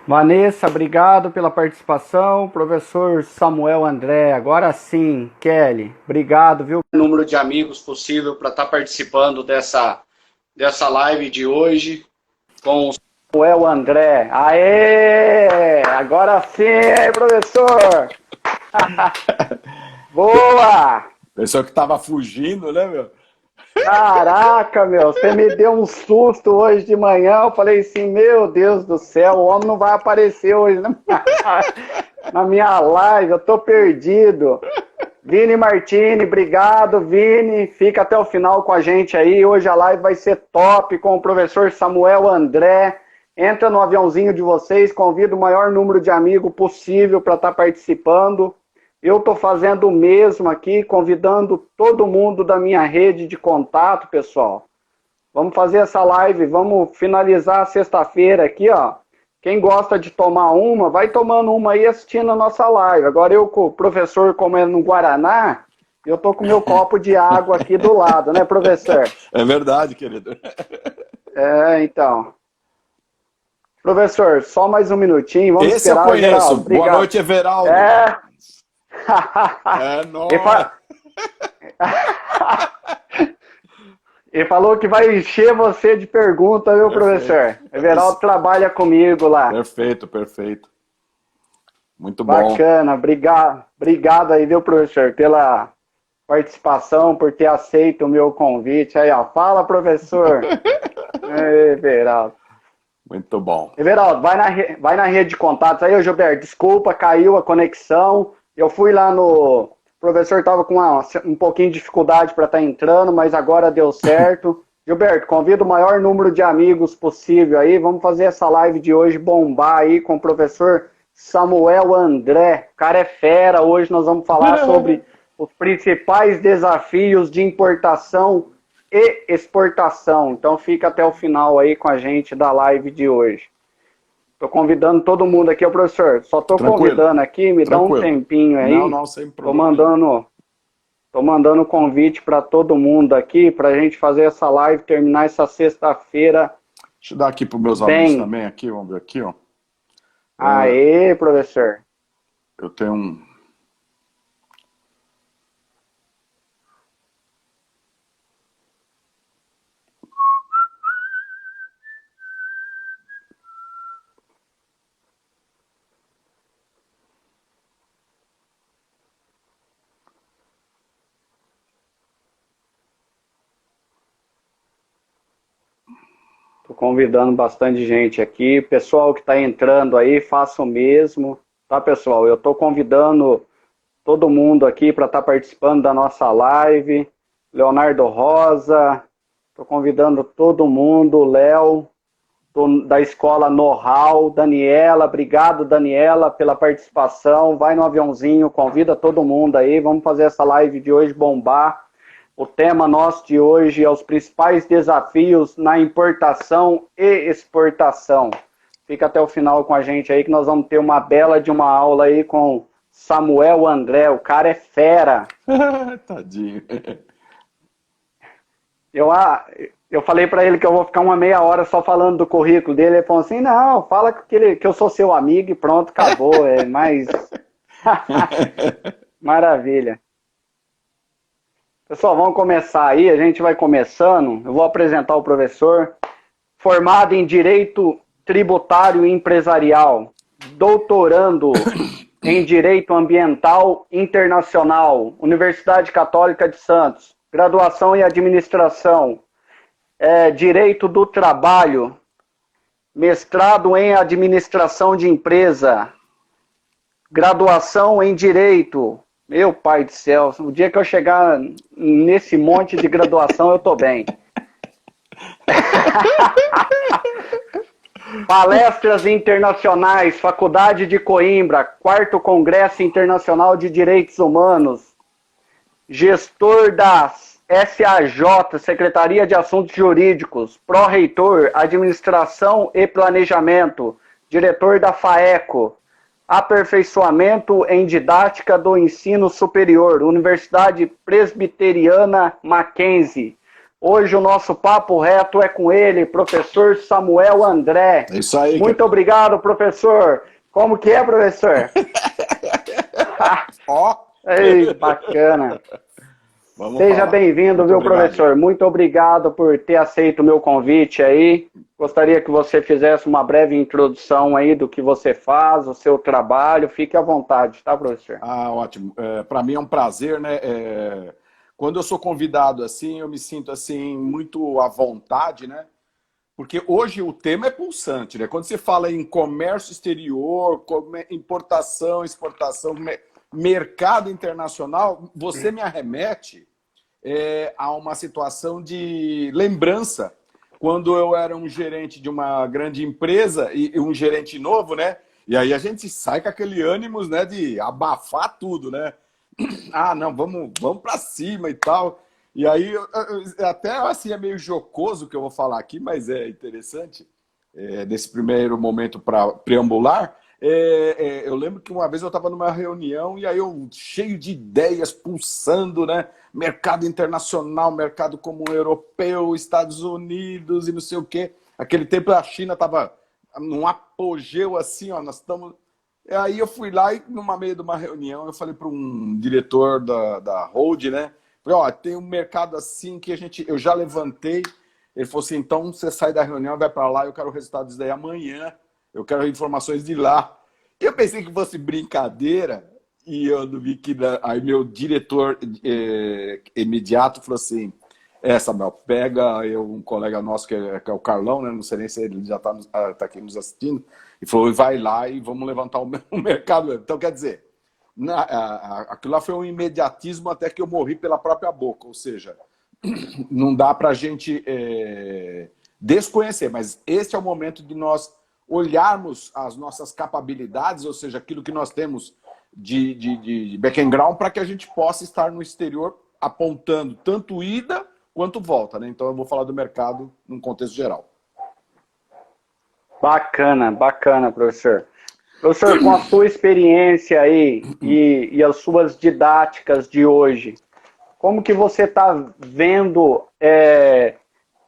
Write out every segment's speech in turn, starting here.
Vanessa, obrigado pela participação. Professor Samuel André, agora sim. Kelly, obrigado, viu? Número de amigos possível para estar participando dessa live de hoje com o Samuel André. Aê! Agora sim, professor! Boa! Pessoal que tava fugindo, né, meu? Caraca, meu, você me deu um susto hoje de manhã. Eu falei assim, meu Deus do céu, o homem não vai aparecer hoje na minha live, eu tô perdido. Vini Martini, obrigado, Vini. Fica até o final com a gente aí. Hoje a live vai ser top com o professor Samuel André. Entra no aviãozinho de vocês, convida o maior número de amigos possível para estar participando. Eu estou fazendo o mesmo aqui, convidando todo mundo da minha rede de contato, pessoal. Vamos fazer essa live, vamos finalizar sexta-feira aqui, ó. Quem gosta de tomar uma, vai tomando uma aí assistindo a nossa live. Agora eu com o professor comendo no Guaraná, eu tô com meu copo de água aqui do lado, né, professor? É verdade, querido. É, então. Professor, só mais um minutinho, vamos Esse eu esperar o conheço. Geraldo. Boa Obrigado. noite, Everaldo. É. É Ele, nóis. fa... Ele falou que vai encher você de perguntas, viu, Perfeito. professor? Everaldo trabalha comigo lá. Perfeito, perfeito. Muito bom. Bacana, obrigado aí, viu, professor, pela participação, por ter aceito o meu convite. Aí, ó, fala, professor. Everaldo. Muito bom. Everaldo, vai na rede de contatos aí, ô Gilberto, desculpa, caiu a conexão. Eu fui lá no... O professor estava com um pouquinho de dificuldade para estar entrando, mas agora deu certo. Gilberto, convido o maior número de amigos possível aí. Vamos fazer essa live de hoje bombar aí com o professor Samuel André. O cara é fera. Hoje nós vamos falar sobre os principais desafios de importação e exportação. Então fica até o final aí com a gente da live de hoje. Estou convidando todo mundo aqui, ô professor. Só estou Tranquilo, convidando aqui, me dá um tranquilo. tempinho Não, aí. não, sem Estou problema nenhum. mandando convite para todo mundo aqui, para a gente fazer essa live, terminar essa sexta-feira Deixa eu dar aqui para os meus alunos bem. também, aqui, vamos ver aqui, ó. Aê, professor. Eu tenho um... Estou convidando bastante gente aqui. Pessoal que está entrando aí, faça o mesmo. Tá, pessoal? Eu estou convidando todo mundo aqui para estar participando da nossa live. Leonardo Rosa, estou convidando todo mundo. Léo, da escola Know-How. Daniela, obrigado, Daniela, pela participação. Vai no aviãozinho, convida todo mundo aí. Vamos fazer essa live de hoje bombar. O tema nosso de hoje é os principais desafios na importação e exportação. Fica até o final com a gente aí que nós vamos ter uma bela de uma aula aí com Samuel André. O cara é fera. Tadinho. Eu falei para ele que eu vou ficar uma meia hora só falando do currículo dele. Ele falou assim, não, fala que eu sou seu amigo e pronto, acabou. É mais... Maravilha. Pessoal, vamos começar aí, a gente vai começando. Eu vou apresentar o professor. Formado em Direito Tributário e Empresarial, doutorando em Direito Ambiental Internacional, Universidade Católica de Santos, graduação em Administração, Direito do Trabalho, mestrado em Administração de Empresa, graduação em Direito. Meu pai do céu, o dia que eu chegar nesse monte de graduação, eu tô bem. Palestras internacionais, Faculdade de Coimbra, 4º Congresso Internacional de Direitos Humanos, gestor da SAJ, Secretaria de Assuntos Jurídicos, pró-reitor, Administração e Planejamento, diretor da FAECO, aperfeiçoamento em didática do ensino superior, Universidade Presbiteriana Mackenzie, Hoje o nosso papo reto é com ele, professor Samuel André. É isso aí. Muito obrigado, professor. Como que é, professor? Ó. Ei, bacana. Vamos Seja falar. bem-vindo, Muito viu, obrigado. professor? Muito obrigado por ter aceito o meu convite aí. Gostaria que você fizesse uma breve introdução aí do que você faz, o seu trabalho. Fique à vontade, tá, professor? Ótimo. Para mim é um prazer, né? Quando eu sou convidado assim, eu me sinto assim muito à vontade, né? Porque hoje o tema é pulsante, né? Quando você fala em comércio exterior, importação, exportação, mercado internacional, você me arremete a uma situação de lembrança. Quando eu era um gerente de uma grande empresa e um gerente novo, né? E aí a gente sai com aquele ânimo, né, de abafar tudo, né? Ah, não, vamos para cima e tal. E aí, até assim, é meio jocoso o que eu vou falar aqui, mas é interessante, nesse primeiro momento para preambular. Eu lembro que uma vez eu estava numa reunião e aí eu, cheio de ideias, pulsando, né? Mercado internacional, mercado comum europeu, Estados Unidos e não sei o quê. Aquele tempo a China estava num apogeu assim, ó, nós estamos... Aí eu fui lá e, numa meio de uma reunião, eu falei para um diretor da Hold, né? Falei, ó, tem um mercado assim que eu já levantei. Ele falou assim, então você sai da reunião, vai para lá, eu quero o resultado disso daí amanhã. Eu quero informações de lá. Eu pensei que fosse brincadeira e eu não vi que... Aí meu diretor imediato falou assim, Samuel, pega um colega nosso que é o Carlão, né? Não sei nem se ele já está aqui nos assistindo, e falou, vai lá e vamos levantar o mercado. Então, quer dizer, aquilo lá foi um imediatismo até que eu morri pela própria boca, ou seja, não dá para a gente desconhecer, mas esse é o momento de nós olharmos as nossas capacidades, ou seja, aquilo que nós temos de background, para que a gente possa estar no exterior apontando tanto ida quanto volta, né? Então eu vou falar do mercado num contexto geral. Bacana, bacana, professor. Professor, com a sua experiência aí e as suas didáticas de hoje, como que você está vendo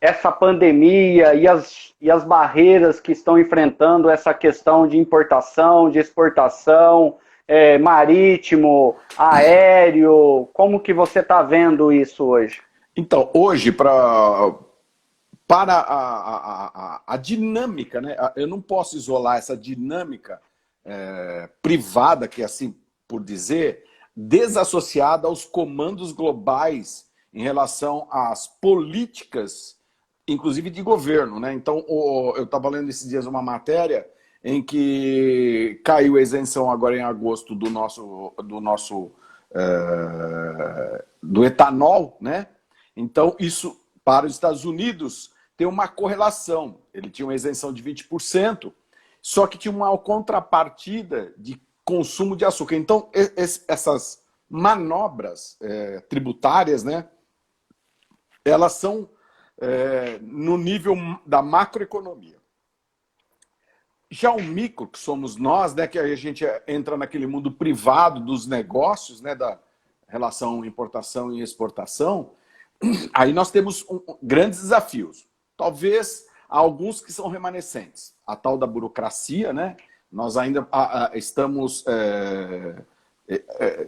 essa pandemia e as barreiras que estão enfrentando essa questão de importação, de exportação, marítimo, aéreo? Como que você está vendo isso hoje? Então, hoje, para a dinâmica, né? Eu não posso isolar essa dinâmica privada, que é assim por dizer, desassociada aos comandos globais em relação às políticas, inclusive de governo, né? Então, eu estava lendo esses dias uma matéria em que caiu a isenção agora em agosto do etanol, né? Então, isso para os Estados Unidos tem uma correlação. Ele tinha uma isenção de 20%, só que tinha uma contrapartida de consumo de açúcar. Então, essas manobras tributárias, né, elas são no nível da macroeconomia. Já o micro, que somos nós, né, que a gente entra naquele mundo privado dos negócios, né, da relação importação e exportação, aí nós temos grandes desafios. Talvez alguns que são remanescentes. A tal da burocracia, né? Nós ainda estamos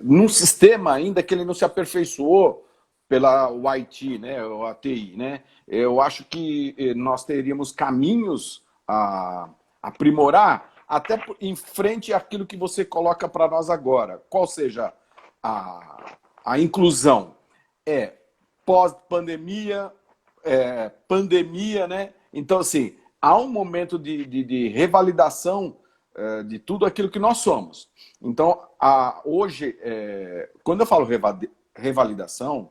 num sistema ainda que ele não se aperfeiçoou pela IT, né? Ou a TI, né? Eu acho que nós teríamos caminhos a aprimorar até em frente àquilo que você coloca para nós agora. Qual seja a inclusão? Pós-pandemia, pandemia, né? Então, assim, há um momento de revalidação de tudo aquilo que nós somos. Então, hoje, quando eu falo revalidação,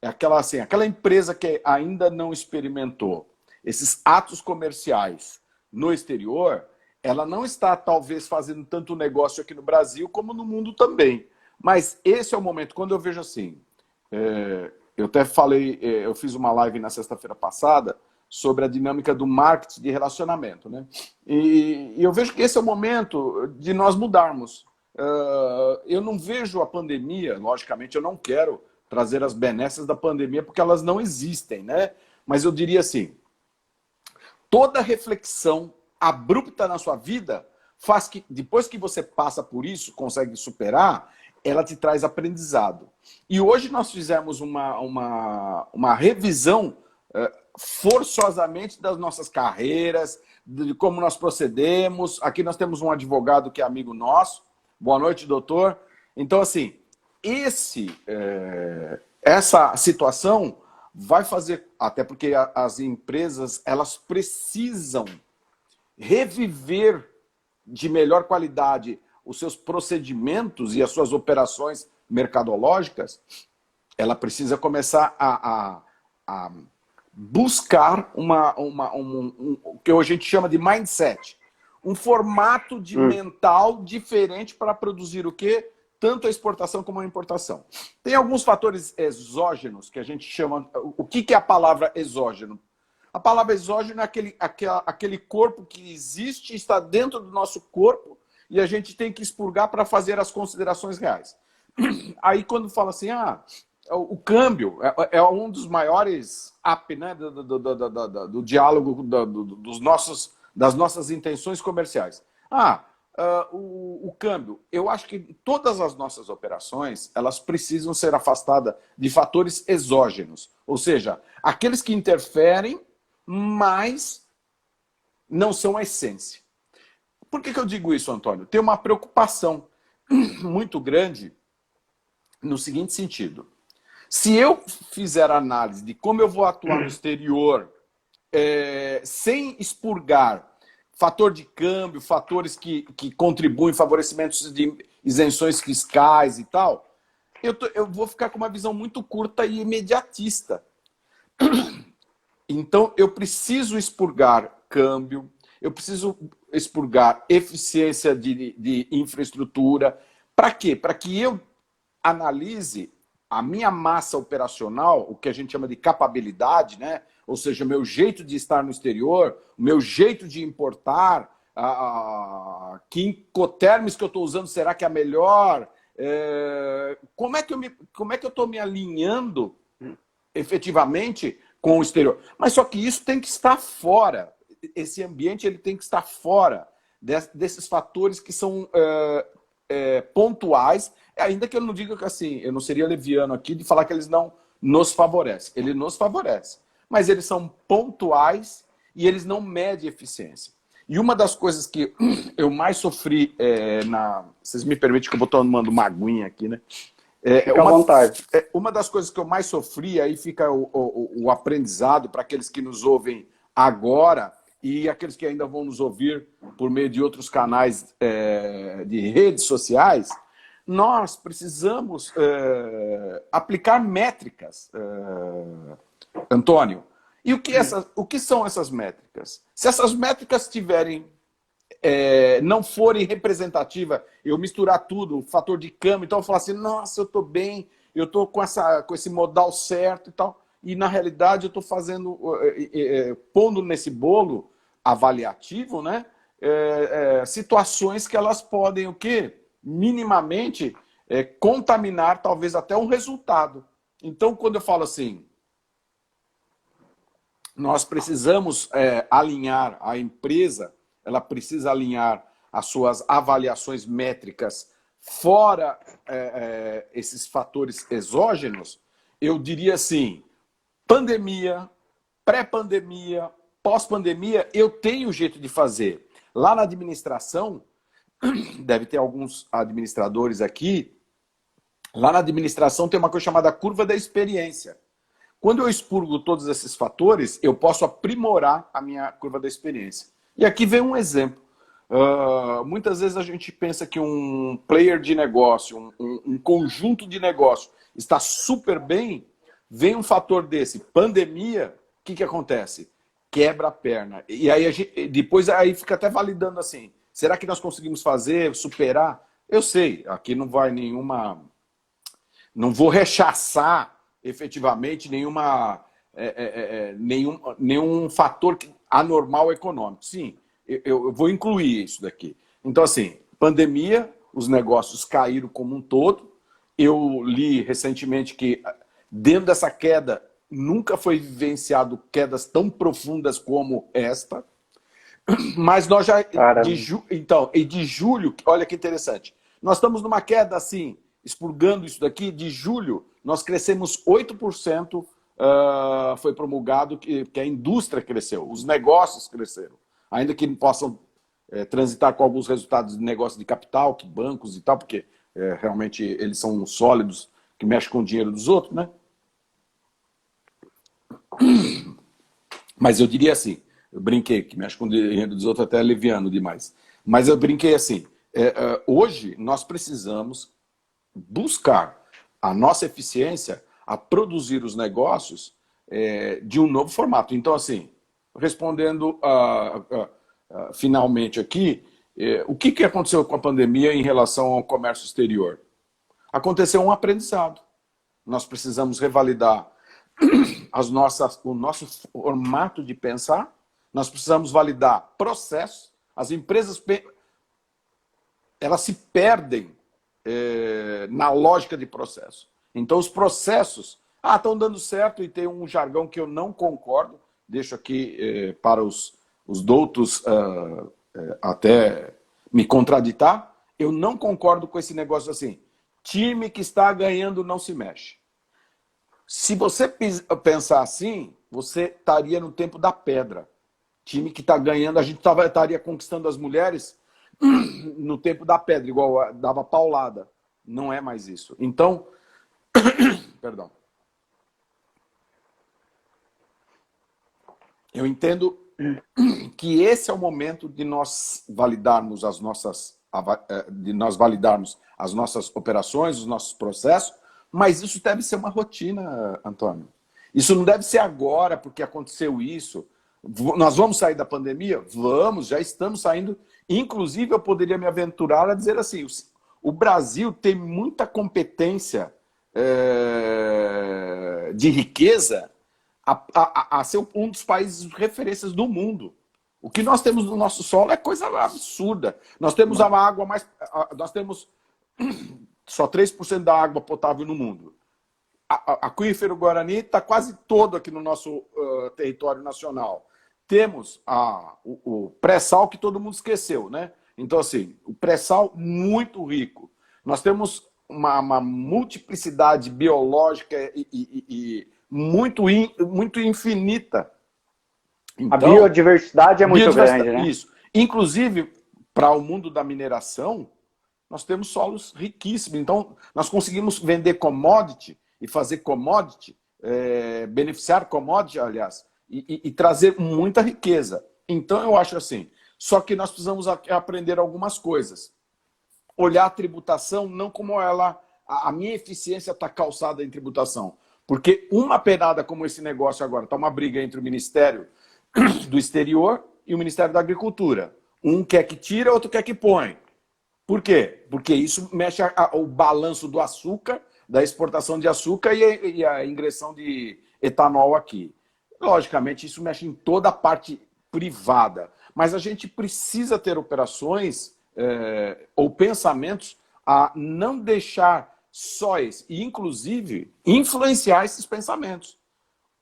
é aquela empresa que ainda não experimentou esses atos comerciais no exterior, ela não está, talvez, fazendo tanto negócio aqui no Brasil como no mundo também. Mas esse é o momento, quando eu vejo assim... Eu até falei, eu fiz uma live na sexta-feira passada sobre a dinâmica do marketing de relacionamento, né? E eu vejo que esse é o momento de nós mudarmos. Eu não vejo a pandemia, logicamente eu não quero trazer as benesses da pandemia, porque elas não existem, né? Mas eu diria assim, toda reflexão abrupta na sua vida faz que, depois que você passa por isso, consegue superar, ela te traz aprendizado. E hoje nós fizemos uma revisão forçosamente das nossas carreiras, de como nós procedemos. Aqui nós temos um advogado que é amigo nosso. Boa noite, doutor. Então, assim, essa situação vai fazer, até porque as empresas elas precisam reviver de melhor qualidade os seus procedimentos e as suas operações mercadológicas, ela precisa começar a buscar o que a gente chama de mindset, um formato de mental diferente para produzir o quê? Tanto a exportação como a importação. Tem alguns fatores exógenos que a gente chama... O que é a palavra exógeno? A palavra exógeno é aquele corpo que existe, está dentro do nosso corpo e a gente tem que expurgar para fazer as considerações reais. Aí quando fala assim, o câmbio é um dos maiores né, do diálogo das nossas intenções comerciais. O câmbio, eu acho que todas as nossas operações, elas precisam ser afastadas de fatores exógenos, ou seja, aqueles que interferem, mas não são a essência. Por que eu digo isso, Antônio? Tem uma preocupação muito grande no seguinte sentido. Se eu fizer análise de como eu vou atuar no exterior, sem expurgar fator de câmbio, fatores que contribuem, favorecimentos de isenções fiscais e tal, eu vou ficar com uma visão muito curta e imediatista. Então, eu preciso expurgar câmbio, eu preciso expurgar eficiência de infraestrutura. Para quê? Para que eu analise a minha massa operacional, o que a gente chama de capabilidade, né? Ou seja, o meu jeito de estar no exterior, o meu jeito de importar, que incoterms que eu estou usando, será que é a melhor? Como é que eu estou me alinhando efetivamente com o exterior? Mas só que isso tem que estar fora. Esse ambiente ele tem que estar fora desses fatores que são pontuais, ainda que eu não diga que assim, eu não seria leviano aqui de falar que eles não nos favorecem. Ele nos favorece. Mas eles são pontuais e eles não medem eficiência. E uma das coisas que eu mais sofri vocês me permitem que eu vou tomando uma aguinha aqui, né? Fica à vontade. Uma das coisas que eu mais sofri, aí fica o aprendizado para aqueles que nos ouvem agora e aqueles que ainda vão nos ouvir por meio de outros canais de redes sociais, nós precisamos aplicar métricas, Antônio. E o que são essas métricas? Se essas métricas não forem representativas, eu misturar tudo, o fator de câmbio, então eu falar assim, nossa, eu estou bem, eu estou com esse modal certo e tal, e na realidade eu estou pondo nesse bolo avaliativo, né, situações que elas podem, o quê? Minimamente contaminar talvez até um resultado. Então, quando eu falo assim, nós precisamos alinhar a empresa, ela precisa alinhar as suas avaliações métricas fora esses fatores exógenos, eu diria assim, pandemia, pré-pandemia, pós-pandemia, eu tenho jeito de fazer. Lá na administração, deve ter alguns administradores aqui, lá na administração tem uma coisa chamada curva da experiência. Quando eu expurgo todos esses fatores, eu posso aprimorar a minha curva da experiência. E aqui vem um exemplo. Muitas vezes a gente pensa que um player de negócio, um conjunto de negócio está super bem, vem um fator desse, pandemia, o que acontece? Quebra a perna. E aí depois fica até validando assim, será que nós conseguimos fazer, superar? Eu sei, aqui não vai não vou rechaçar efetivamente nenhum fator anormal econômico. Sim, eu vou incluir isso daqui. Então, assim, pandemia, os negócios caíram como um todo Eu li recentemente que dentro dessa queda nunca foi vivenciado quedas tão profundas como esta, mas nós já Caramba. então, e de julho, olha que interessante. Nós estamos numa queda assim, expurgando isso daqui, de julho nós crescemos 8%, foi promulgado que a indústria cresceu, os negócios cresceram, ainda que não possam transitar com alguns resultados de negócio de capital, que bancos e tal, porque realmente eles são sólidos, que mexem com o dinheiro dos outros, né? Mas eu diria assim, eu brinquei, que mexe com o dinheiro dos outros até é leviano demais. Mas eu brinquei assim, hoje nós precisamos buscar a nossa eficiência a produzir os negócios de um novo formato. Então, assim, respondendo finalmente aqui, o que aconteceu com a pandemia em relação ao comércio exterior? Aconteceu um aprendizado. Nós precisamos revalidar o nosso formato de pensar, nós precisamos validar processos. As empresas elas se perdem na lógica de processo. Então, os processos estão dando certo, e tem um jargão que eu não concordo, deixo aqui para os doutos até me contraditar, eu não concordo com esse negócio assim, time que está ganhando não se mexe. Se você pensar assim, você estaria no tempo da pedra. Time que está ganhando, a gente estaria conquistando as mulheres no tempo da pedra, igual dava paulada. Não é mais isso. Então, perdão. Eu entendo que esse é o momento de nós validarmos as nossas operações, os nossos processos, mas isso deve ser uma rotina, Antônio. Isso não deve ser agora, porque aconteceu isso. Nós vamos sair da pandemia? Vamos, já estamos saindo. Inclusive, eu poderia me aventurar a dizer assim, o Brasil tem muita competência de riqueza a ser um dos países referências do mundo. O que nós temos no nosso solo é coisa absurda. Nós temos a água mais... Nós temos só 3% da água potável no mundo. Aquífero Guarani está quase todo aqui no nosso território nacional. Temos o pré-sal que todo mundo esqueceu, né? Então, assim, o pré-sal muito rico. Nós temos uma multiplicidade biológica e muito infinita. Então, a biodiversidade é muito grande, né? Isso. Inclusive, para o mundo da mineração, nós temos solos riquíssimos. Então, nós conseguimos vender commodity e fazer commodity, beneficiar commodity, aliás, e trazer muita riqueza. Então, eu acho assim, só que nós precisamos aprender algumas coisas. Olhar a tributação não como ela... A minha eficiência está calçada em tributação. Porque uma penada como esse negócio agora, está uma briga entre o Ministério do Exterior e o Ministério da Agricultura. Um quer que tira, outro quer que põe. Por quê? Porque isso mexe o balanço do açúcar, da exportação de açúcar e a ingressão de etanol aqui. Logicamente, isso mexe em toda a parte privada. Mas a gente precisa ter operações ou pensamentos a não deixar sóis e, inclusive, influenciar esses pensamentos.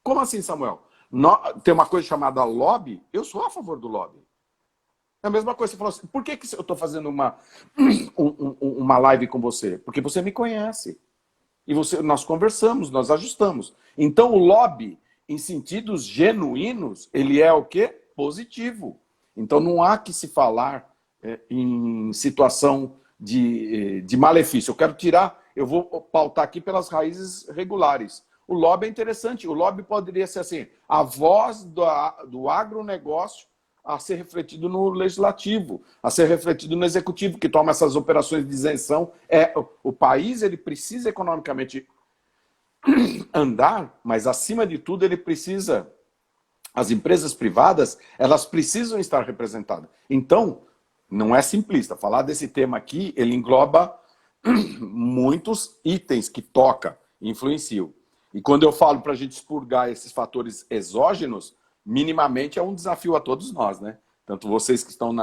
Como assim, Samuel? Tem uma coisa chamada lobby, eu sou a favor do lobby. É a mesma coisa, você falou assim, por que eu estou fazendo uma live com você? Porque você me conhece. E nós conversamos, nós ajustamos. Então o lobby, em sentidos genuínos, ele é o quê? Positivo. Então não há que se falar em situação de malefício. Eu vou pautar aqui pelas raízes regulares. O lobby é interessante. O lobby poderia ser assim, a voz do agronegócio a ser refletido no legislativo, a ser refletido no executivo, que toma essas operações de isenção. O país ele precisa economicamente andar, mas acima de tudo ele precisa, as empresas privadas, elas precisam estar representadas. Então, não é simplista. Falar desse tema aqui, ele engloba muitos itens que toca, influenciam. E quando eu falo para a gente expurgar esses fatores exógenos, minimamente é um desafio a todos nós, né? Tanto vocês que estão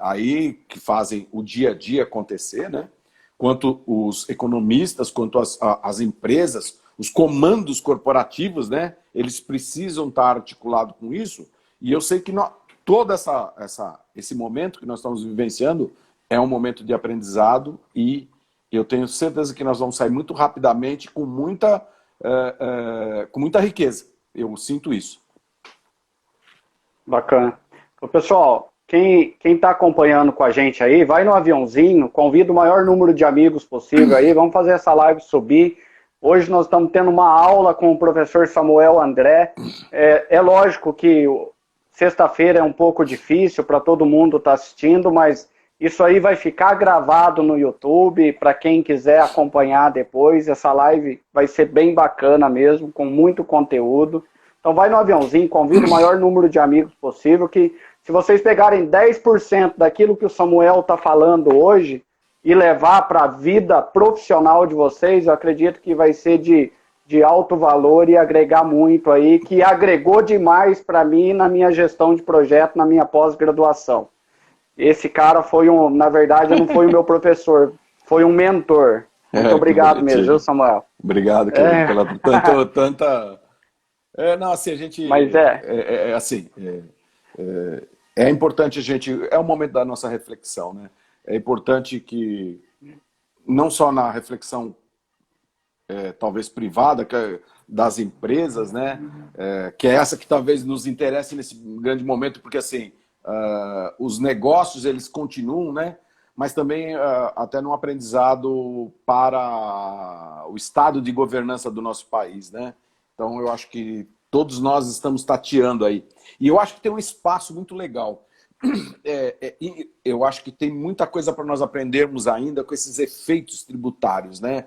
aí, que fazem o dia a dia acontecer, né? quanto os economistas, quanto as empresas, os comandos corporativos, né? Eles precisam estar articulados com isso. E eu sei que todo esse momento que nós estamos vivenciando é um momento de aprendizado e eu tenho certeza que nós vamos sair muito rapidamente com muita riqueza. Eu sinto isso. Bacana. Então, pessoal, quem está acompanhando com a gente aí, vai no aviãozinho, convida o maior número de amigos possível aí, vamos fazer essa live subir. Hoje nós estamos tendo uma aula com o professor Samuel André. É lógico que sexta-feira é um pouco difícil para todo mundo estar assistindo, mas isso aí vai ficar gravado no YouTube para quem quiser acompanhar depois. Essa live vai ser bem bacana mesmo, com muito conteúdo. Então vai no aviãozinho, convida o maior número de amigos possível, que se vocês pegarem 10% daquilo que o Samuel está falando hoje e levar para a vida profissional de vocês, eu acredito que vai ser de alto valor e agregar muito aí, que agregou demais para mim na minha gestão de projeto, na minha pós-graduação. Esse cara foi na verdade, não foi o meu professor, foi um mentor. Muito obrigado mesmo, viu, Samuel? Obrigado, pela tanta... não, assim, a gente... Mas é importante a gente... É o momento da nossa reflexão, né? É importante que, não só na reflexão talvez privada, das empresas, né? Que é essa que talvez nos interesse nesse grande momento, porque assim, os negócios eles continuam, né? Mas também até num aprendizado para o estado de governança do nosso país, né? Então eu acho que todos nós estamos tateando aí. E eu acho que tem um espaço muito legal. Eu acho que tem muita coisa para nós aprendermos ainda com esses efeitos tributários, né?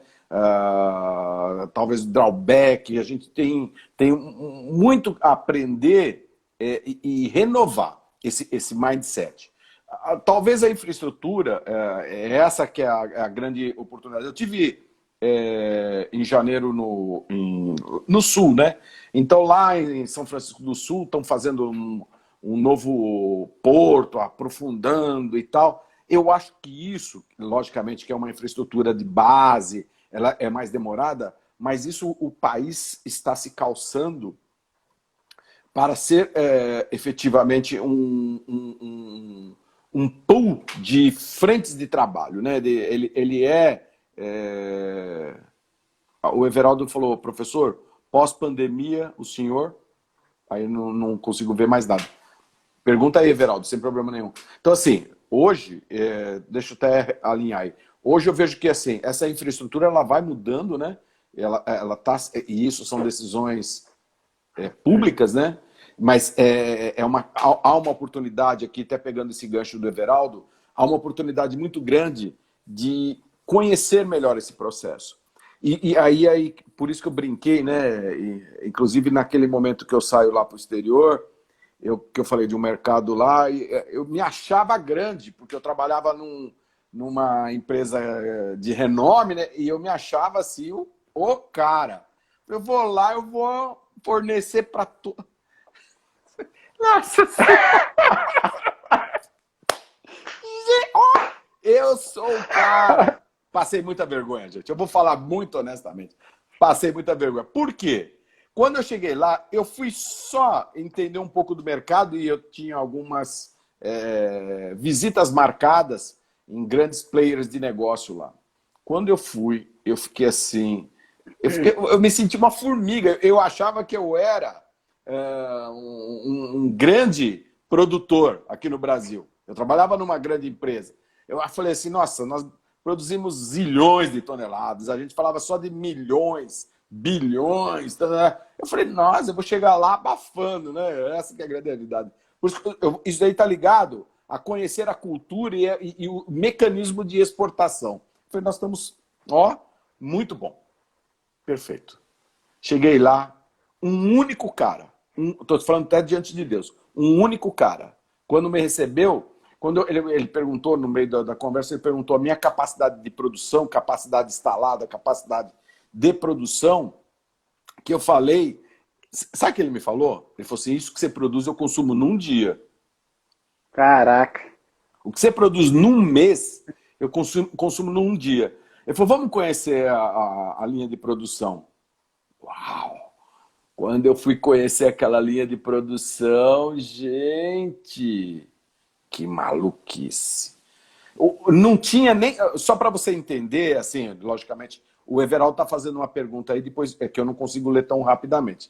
Talvez drawback, a gente tem muito a aprender e renovar esse mindset. Talvez a infraestrutura, essa que é a grande oportunidade. Eu tive em janeiro no Sul, né? Então lá em São Francisco do Sul estão fazendo um novo porto, aprofundando e tal. Eu acho que isso, logicamente, que é uma infraestrutura de base, ela é mais demorada, mas isso o país está se calçando para ser efetivamente um pool de frentes de trabalho, né? O Everaldo falou, professor, pós-pandemia, o senhor... Aí não consigo ver mais nada. Pergunta aí, Everaldo, sem problema nenhum. Então, assim, hoje, deixa eu até alinhar aí. Hoje eu vejo que assim, essa infraestrutura ela vai mudando, né? E isso são decisões públicas, né? Mas há uma oportunidade aqui, até pegando esse gancho do Everaldo, há uma oportunidade muito grande de conhecer melhor esse processo. E aí, por isso que eu brinquei, né? Inclusive naquele momento que eu saio lá para o exterior, que eu falei de um mercado lá, eu me achava grande, porque eu trabalhava numa empresa de renome, né? E eu me achava assim, o cara. Eu vou lá, eu vou fornecer para todo. Nossa Senhora! Eu sou o cara. Passei muita vergonha, gente. Eu vou falar muito honestamente. Passei muita vergonha. Por quê? Quando eu cheguei lá, eu fui só entender um pouco do mercado e eu tinha algumas visitas marcadas em grandes players de negócio lá. Quando eu fui, eu fiquei assim... Eu me senti uma formiga. Eu achava que eu era um grande produtor aqui no Brasil. Eu trabalhava numa grande empresa. Eu falei assim, nossa, nós produzimos zilhões de toneladas, a gente falava só de milhões, bilhões. Eu falei, nossa, eu vou chegar lá abafando, né? Essa que é a grande realidade. Por isso, isso daí está ligado a conhecer a cultura e o mecanismo de exportação. Eu falei, nós estamos, muito bom. Perfeito. Cheguei lá, um único cara, estou falando até diante de Deus, um único cara, quando me recebeu, quando ele perguntou, no meio da conversa, ele perguntou a minha capacidade de produção, capacidade instalada, capacidade de produção, que eu falei, sabe o que ele me falou? Ele falou assim, isso que você produz eu consumo num dia. Caraca. O que você produz num mês, eu consumo num dia. Ele falou, vamos conhecer a linha de produção. Uau! Quando eu fui conhecer aquela linha de produção, gente, que maluquice. Não tinha nem... Só para você entender, assim, logicamente, o Everaldo está fazendo uma pergunta aí, depois é que eu não consigo ler tão rapidamente.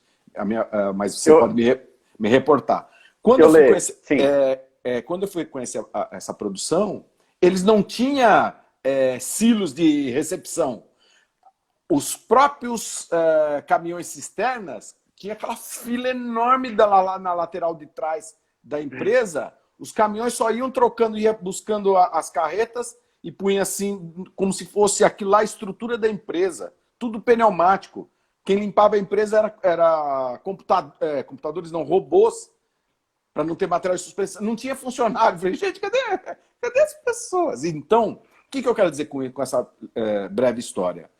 Mas você pode me reportar. Quando eu fui conhecer, quando eu fui conhecer essa produção, eles não tinham silos de recepção. Os próprios caminhões cisternas tinha aquela fila enorme lá na lateral de trás da empresa. Os caminhões só iam trocando, ia buscando as carretas e punha assim, como se fosse aquilo lá a estrutura da empresa. Tudo pneumático. Quem limpava a empresa era computadores, não, robôs, para não ter material de suspensão. Não tinha funcionário. Eu falei, gente, cadê as pessoas? Então, o que eu quero dizer com essa breve história?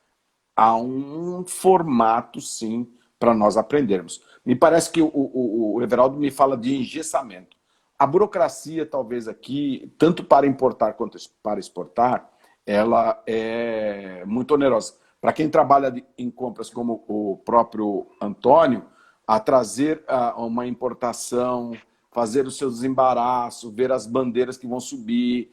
Há um formato, sim, para nós aprendermos. Me parece que o Everaldo me fala de engessamento. A burocracia, talvez aqui, tanto para importar quanto para exportar, ela é muito onerosa. Para quem trabalha em compras, como o próprio Antônio, a trazer uma importação, fazer os seus desembaraços, ver as bandeiras que vão subir,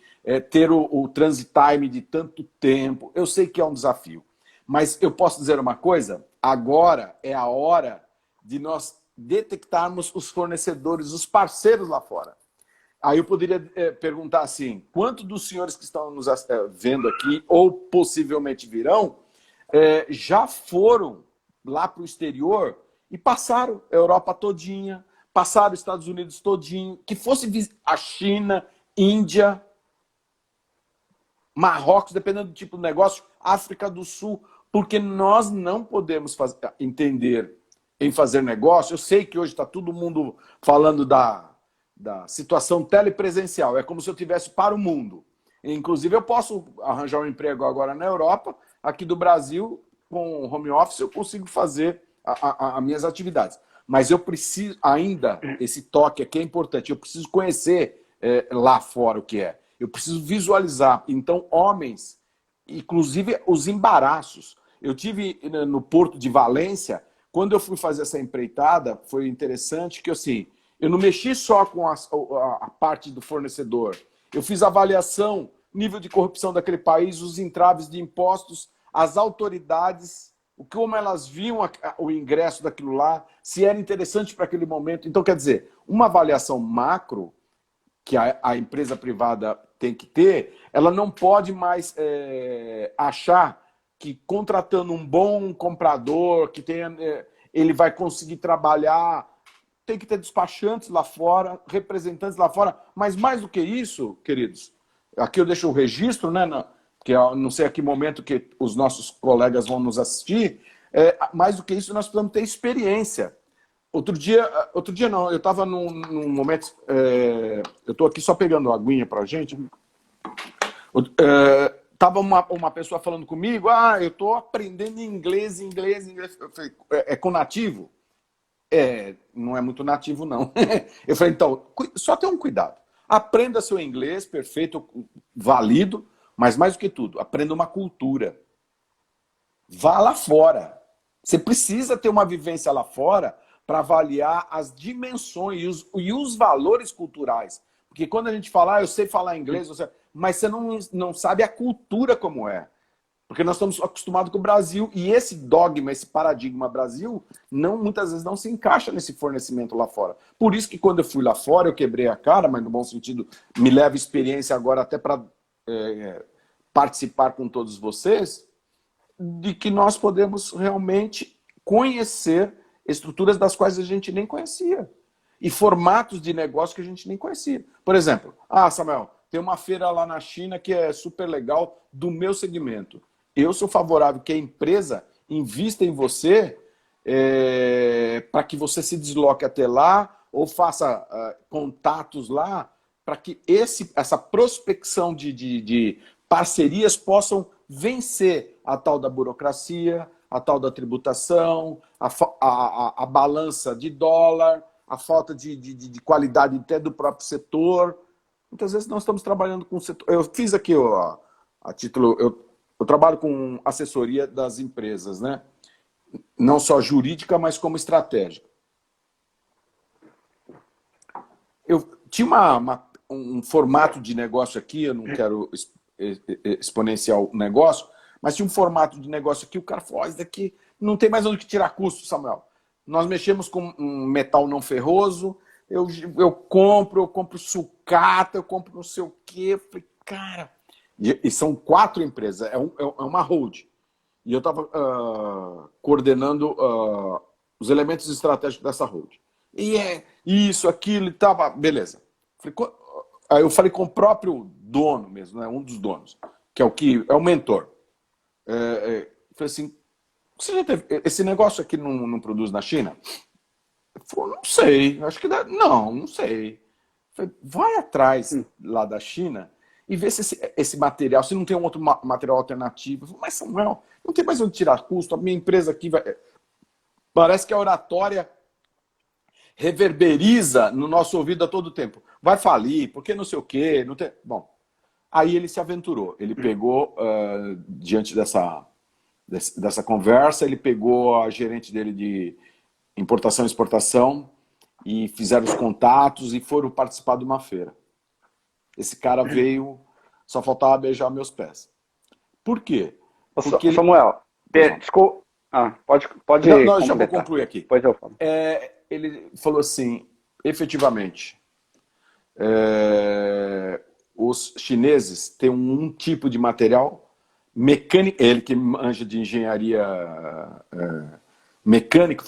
ter o transit time de tanto tempo, eu sei que é um desafio. Mas eu posso dizer uma coisa, agora é a hora de nós detectarmos os fornecedores, os parceiros lá fora. Aí eu poderia perguntar assim, quantos dos senhores que estão nos vendo aqui, ou possivelmente virão, já foram lá para o exterior e passaram a Europa todinha, passaram os Estados Unidos todinho, que fosse a China, Índia, Marrocos, dependendo do tipo de negócio, África do Sul, porque nós não podemos entender em fazer negócio. Eu sei que hoje está todo mundo falando da situação telepresencial. É como se eu tivesse para o mundo. Inclusive, eu posso arranjar um emprego agora na Europa, aqui do Brasil, com home office, eu consigo fazer as minhas atividades. Mas eu preciso ainda, esse toque aqui é importante, eu preciso conhecer lá fora o que é. Eu preciso visualizar. Então, homens, inclusive os embaraços. Eu tive no Porto de Valência, quando eu fui fazer essa empreitada, foi interessante que assim, eu não mexi só com a parte do fornecedor. Eu fiz avaliação, nível de corrupção daquele país, os entraves de impostos, as autoridades, como elas viam o ingresso daquilo lá, se era interessante para aquele momento. Então, quer dizer, uma avaliação macro que a empresa privada tem que ter, ela não pode mais achar que contratando um bom comprador, que ele vai conseguir trabalhar. Tem que ter despachantes lá fora, representantes lá fora, mas mais do que isso, queridos, aqui eu deixo o registro, né, que eu não sei a que momento que os nossos colegas vão nos assistir, mais do que isso, nós precisamos ter experiência. Outro dia não, eu estava num momento, eu estou aqui só pegando a aguinha para a gente, estava uma pessoa falando comigo, eu estou aprendendo inglês. Eu falei, é com nativo? Não é muito nativo, não. Eu falei, então, só tenha um cuidado. Aprenda seu inglês, perfeito, válido, mas mais do que tudo, aprenda uma cultura. Vá lá fora. Você precisa ter uma vivência lá fora para avaliar as dimensões e os valores culturais. Porque quando a gente fala, eu sei falar inglês, mas você não sabe a cultura como é. Porque nós estamos acostumados com o Brasil e esse dogma, esse paradigma Brasil, muitas vezes não se encaixa nesse fornecimento lá fora. Por isso que quando eu fui lá fora, eu quebrei a cara, mas no bom sentido, me leva experiência agora até para participar com todos vocês, de que nós podemos realmente conhecer estruturas das quais a gente nem conhecia. E formatos de negócio que a gente nem conhecia. Por exemplo, Samuel, tem uma feira lá na China que é super legal do meu segmento. Eu sou favorável que a empresa invista em você para que você se desloque até lá ou faça contatos lá para que essa prospecção de parcerias possam vencer a tal da burocracia, a tal da tributação, a balança de dólar, a falta de qualidade até do próprio setor. Muitas vezes nós estamos trabalhando com o setor. Eu fiz aqui a título... Eu trabalho com assessoria das empresas, né? Não só jurídica, mas como estratégica. Eu tinha um formato de negócio aqui, eu não quero exponenciar o negócio, mas tinha um formato de negócio aqui, o cara falou, isso daqui não tem mais onde tirar custo, Samuel. Nós mexemos com um metal não ferroso, eu compro sucata, eu compro não sei o quê. Eu falei, cara... E são 4 empresas, é uma hold. E eu estava coordenando os elementos estratégicos dessa hold. E isso, aquilo e tal, beleza. Aí eu falei com o próprio dono mesmo, né, um dos donos, que é o mentor. Falei assim, você já teve, esse negócio aqui não produz na China? Ele falou, não sei, acho que dá, não sei. Falei, vai atrás lá da China e vê se esse material, se não tem um outro material alternativo. Eu falei, mas Samuel, não tem mais onde tirar custo, a minha empresa aqui vai... Parece que a oratória reverberiza no nosso ouvido a todo tempo. Vai falir, porque não sei o quê. Não tem... Bom, aí ele se aventurou. Ele pegou, diante dessa conversa, ele pegou a gerente dele de importação e exportação e fizeram os contatos e foram participar de uma feira. Esse cara veio, só faltava beijar meus pés. Por quê? Porque Samuel, desculpa. Pode não, já vou concluir aqui. Depois eu falo. Ele falou assim, efetivamente, os chineses têm um tipo de material mecânico, ele que manja de engenharia mecânica,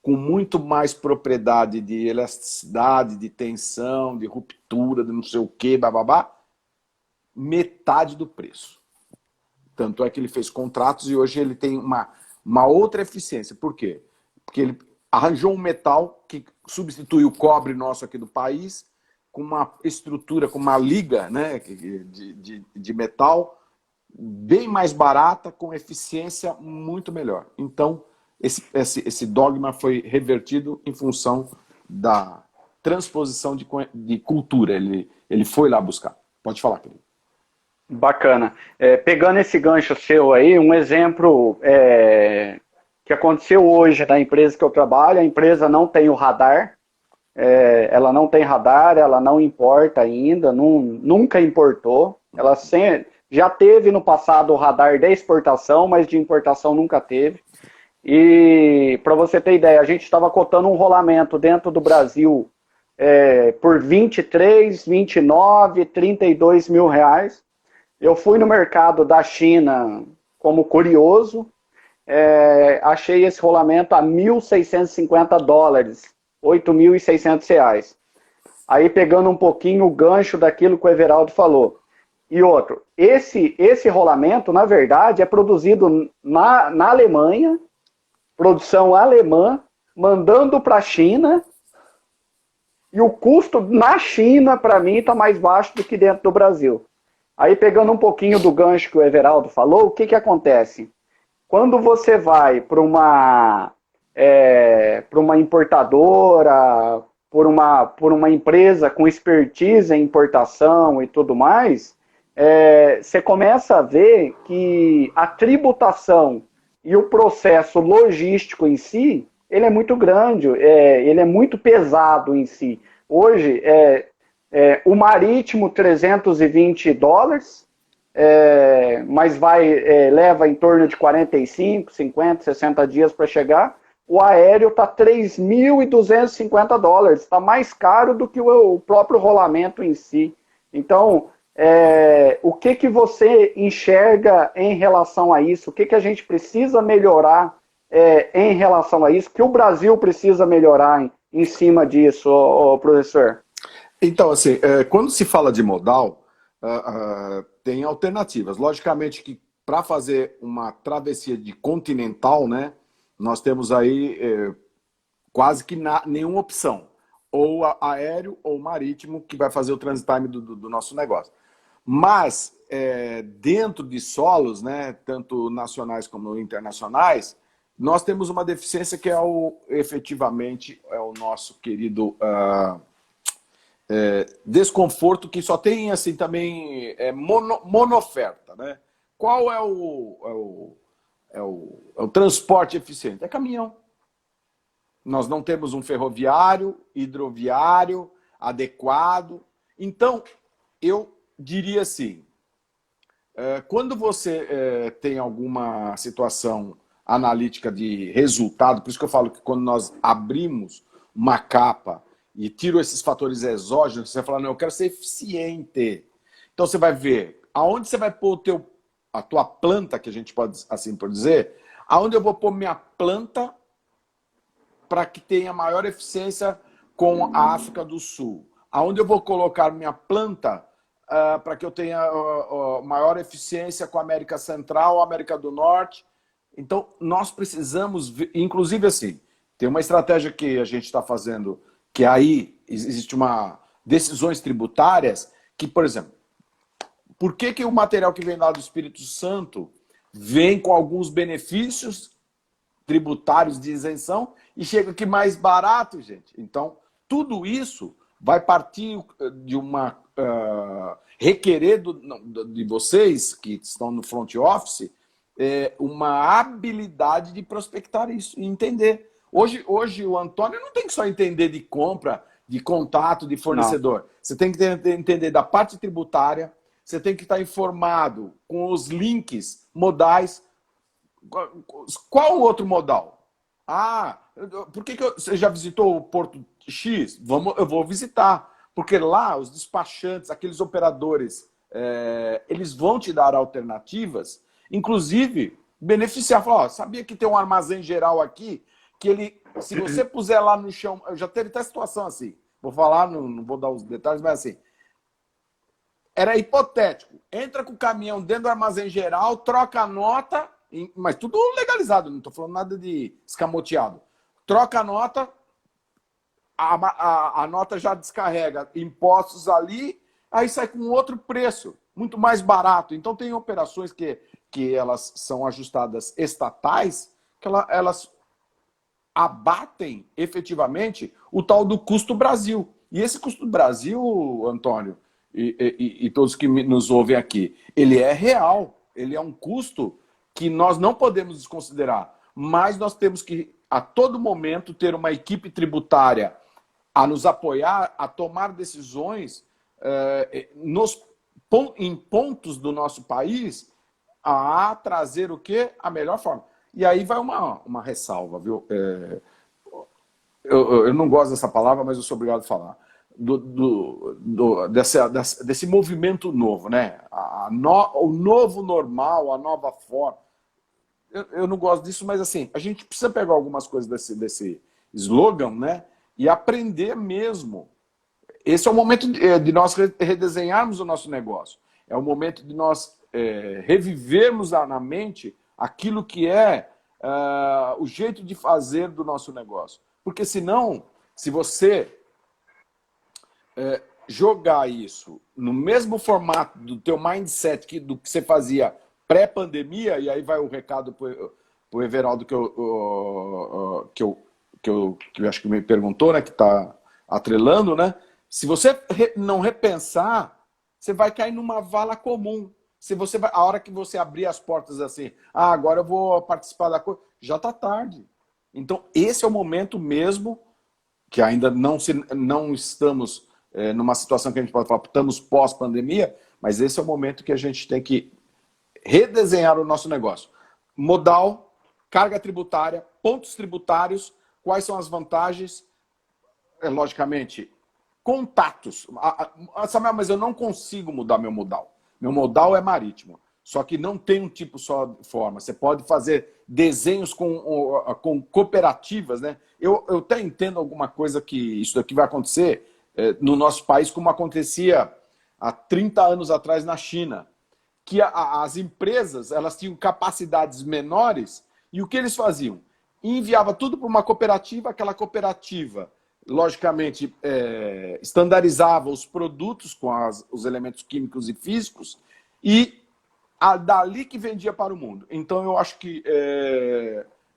com muito mais propriedade de elasticidade, de tensão, de ruptura, de não sei o que, bababá, metade do preço. Tanto é que ele fez contratos e hoje ele tem uma outra eficiência. Por quê? Porque ele arranjou um metal que substitui o cobre nosso aqui do país, com uma estrutura, com uma liga, né, de metal bem mais barata, com eficiência muito melhor. Então, esse dogma foi revertido em função da transposição de cultura. Ele foi lá buscar. Pode falar, querido. Bacana. Pegando esse gancho seu aí, um exemplo que aconteceu hoje na empresa que eu trabalho, a empresa não tem o radar, ela não tem radar, ela não importa ainda, nunca importou, ela já teve no passado o radar de exportação, mas de importação nunca teve. E para você ter ideia, a gente estava cotando um rolamento dentro do Brasil por 23, 29, 32 mil reais. Eu fui no mercado da China como curioso, achei esse rolamento a $1.650, R$8.600. Aí pegando um pouquinho o gancho daquilo que o Everaldo falou. E outro, esse rolamento, na verdade, é produzido na Alemanha, produção alemã, mandando para a China, e o custo na China, para mim, está mais baixo do que dentro do Brasil. Aí, pegando um pouquinho do gancho que o Everaldo falou, o que acontece? Quando você vai para uma importadora, por uma empresa com expertise em importação e tudo mais, você começa a ver que a tributação e o processo logístico em si, ele é muito grande, ele é muito pesado em si. Hoje, o marítimo, $320, mas leva em torno de 45, 50, 60 dias para chegar. O aéreo está $3.250, está mais caro do que o próprio rolamento em si. Então, o que você enxerga em relação a isso? O que a gente precisa melhorar em relação a isso? O que o Brasil precisa melhorar em cima disso, professor? Então, assim, quando se fala de modal, tem alternativas. Logicamente que para fazer uma travessia de continental, né, nós temos aí quase que nenhuma opção. Ou aéreo ou marítimo, que vai fazer o transit time do nosso negócio. Mas, dentro de solos, né, tanto nacionais como internacionais, nós temos uma deficiência que efetivamente é o nosso querido desconforto que só tem assim também monoferta, né? Qual é o transporte eficiente? É caminhão. Nós não temos um ferroviário, hidroviário adequado. Então, eu diria assim, quando você tem alguma situação analítica de resultado, por isso que eu falo que quando nós abrimos uma capa e tiro esses fatores exógenos, você fala, não, eu quero ser eficiente. Então você vai ver aonde você vai pôr a tua planta, que a gente pode assim por dizer, aonde eu vou pôr minha planta para que tenha maior eficiência com a África do Sul. Aonde eu vou colocar minha planta para que eu tenha maior eficiência com a América Central, América do Norte. Então, nós precisamos, inclusive assim, tem uma estratégia que a gente está fazendo, que aí existe decisões tributárias, que, por exemplo, por que o material que vem lá do Espírito Santo vem com alguns benefícios tributários de isenção e chega aqui mais barato, gente? Então, tudo isso vai partir de requerer de vocês que estão no front office uma habilidade de prospectar isso e entender. Hoje o Antônio não tem que só entender de compra, de contato, de fornecedor. Não. Você tem que entender da parte tributária, você tem que estar informado com os links modais. Qual o outro modal? Por que você já visitou o Porto X? Eu vou visitar. Porque lá os despachantes, aqueles operadores, eles vão te dar alternativas, inclusive beneficiar. Falar, sabia que tem um armazém geral aqui, que ele, se você puser lá no chão, eu já teve até situação assim, vou falar, não vou dar os detalhes, mas assim, era hipotético. Entra com o caminhão dentro do armazém geral, troca a nota, mas tudo legalizado, não estou falando nada de escamoteado. Troca a nota, a nota já descarrega impostos ali, aí sai com outro preço, muito mais barato. Então tem operações que elas são ajustadas estatais, que elas abatem efetivamente o tal do custo Brasil. E esse custo Brasil, Antônio, e todos que nos ouvem aqui, ele é real, ele é um custo que nós não podemos desconsiderar, mas nós temos que, a todo momento, ter uma equipe tributária a nos apoiar, a tomar decisões em pontos do nosso país, a trazer o quê? A melhor forma. E aí vai uma ressalva, viu? Eu não gosto dessa palavra, mas eu sou obrigado a falar. Desse movimento novo, né? O novo normal, a nova forma. Eu não gosto disso, mas assim, a gente precisa pegar algumas coisas desse slogan, né? E aprender mesmo. Esse é o momento de nós redesenharmos o nosso negócio. É o momento de nós revivermos na mente aquilo que é o jeito de fazer do nosso negócio. Porque senão, se você jogar isso no mesmo formato do teu mindset do que você fazia pré-pandemia, e aí vai o recado para o Everaldo que eu acho que me perguntou, né, que está atrelando, né? Se você não repensar, você vai cair numa vala comum. A hora que você abrir as portas assim, agora eu vou participar da coisa, já está tarde. Então, esse é o momento mesmo, que ainda não estamos numa situação que a gente pode falar, estamos pós-pandemia, mas esse é o momento que a gente tem que redesenhar o nosso negócio. Modal, carga tributária, pontos tributários, quais são as vantagens? Logicamente, contatos. Samuel, mas eu não consigo mudar meu modal. Meu modal é marítimo. Só que não tem um tipo só de forma. Você pode fazer desenhos com cooperativas, né? Eu até entendo alguma coisa que isso daqui vai acontecer no nosso país, como acontecia há 30 anos atrás na China. Que as empresas elas tinham capacidades menores e o que eles faziam? Enviava tudo para uma cooperativa, aquela cooperativa, logicamente, estandarizava os produtos com os elementos químicos e físicos e dali que vendia para o mundo. Então, eu acho que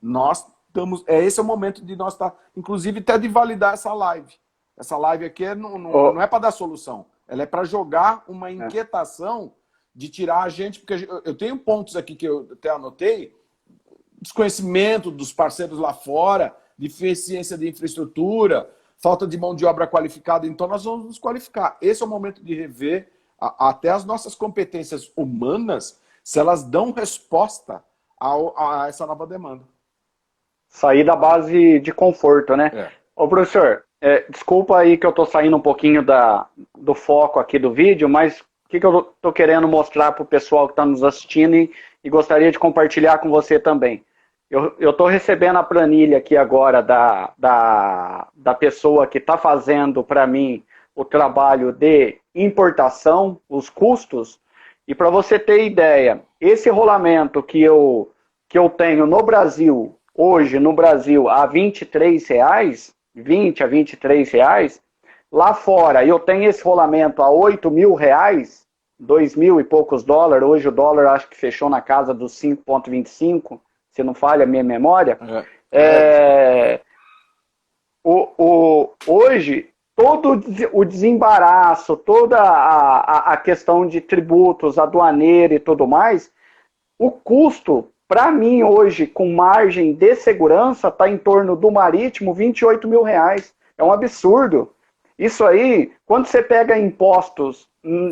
nós estamos... esse é o momento de nós estar, inclusive, até de validar essa live. Essa live aqui Ô, não é para dar solução. Ela é para jogar uma inquietação de tirar a gente, porque eu tenho pontos aqui que eu até anotei, desconhecimento dos parceiros lá fora, deficiência de infraestrutura, falta de mão de obra qualificada, então nós vamos nos qualificar. Esse é o momento de rever até as nossas competências humanas, se elas dão resposta a essa nova demanda. sair da base de conforto, né? É. Ô, professor, desculpa aí que eu tô saindo um pouquinho do foco aqui do vídeo, mas o que eu tô querendo mostrar para o pessoal que está nos assistindo e gostaria de compartilhar com você também. Eu tô recebendo a planilha aqui agora da pessoa que está fazendo para mim o trabalho de importação, os custos, e para você ter ideia, esse rolamento que eu tenho no Brasil, hoje no Brasil, a R$ 23, 20 a R$ 23, lá fora eu tenho esse rolamento a R$ 8.000, 2.000 e poucos dólares, hoje o dólar acho que fechou na casa dos 5,25, se não falha a minha memória. Hoje, todo o desembaraço, toda a questão de tributos, aduaneira e tudo mais, o custo, para mim, hoje, com margem de segurança, está em torno do marítimo R$ 28.000. É um absurdo. Isso aí, quando você pega impostos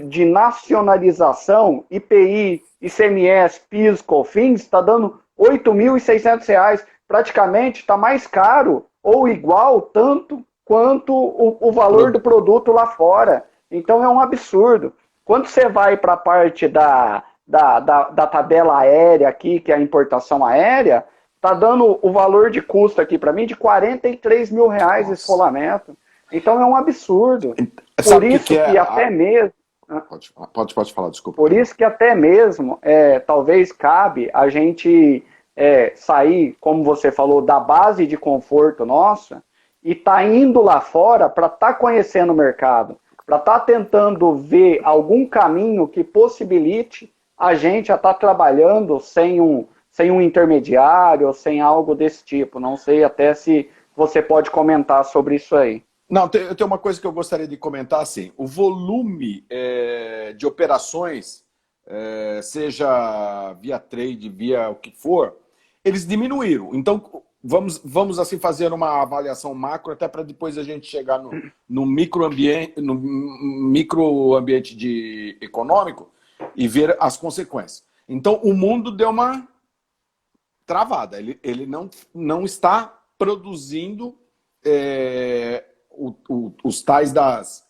de nacionalização, IPI, ICMS, PIS, COFINS, está dando R$ 8.600. Praticamente está mais caro ou igual tanto quanto o valor do produto lá fora. Então é um absurdo. Quando você vai para a parte da tabela aérea aqui, que é a importação aérea, está dando o valor de custo aqui para mim de R$ 43.000 esse rolamento. Então é um absurdo. Por isso que até mesmo... Pode falar, desculpa. Por isso que até mesmo, talvez cabe a gente sair, como você falou, da base de conforto nossa e tá indo lá fora para estar conhecendo o mercado, para estar tentando ver algum caminho que possibilite a gente a estar trabalhando sem um intermediário, sem algo desse tipo. Não sei até se você pode comentar sobre isso aí. Não, tem uma coisa que eu gostaria de comentar, assim, o volume de operações, seja via trade, via o que for, eles diminuíram. Então, vamos assim fazer uma avaliação macro, até para depois a gente chegar no microambiente econômico e ver as consequências. Então, o mundo deu uma travada, ele não está produzindo os tais das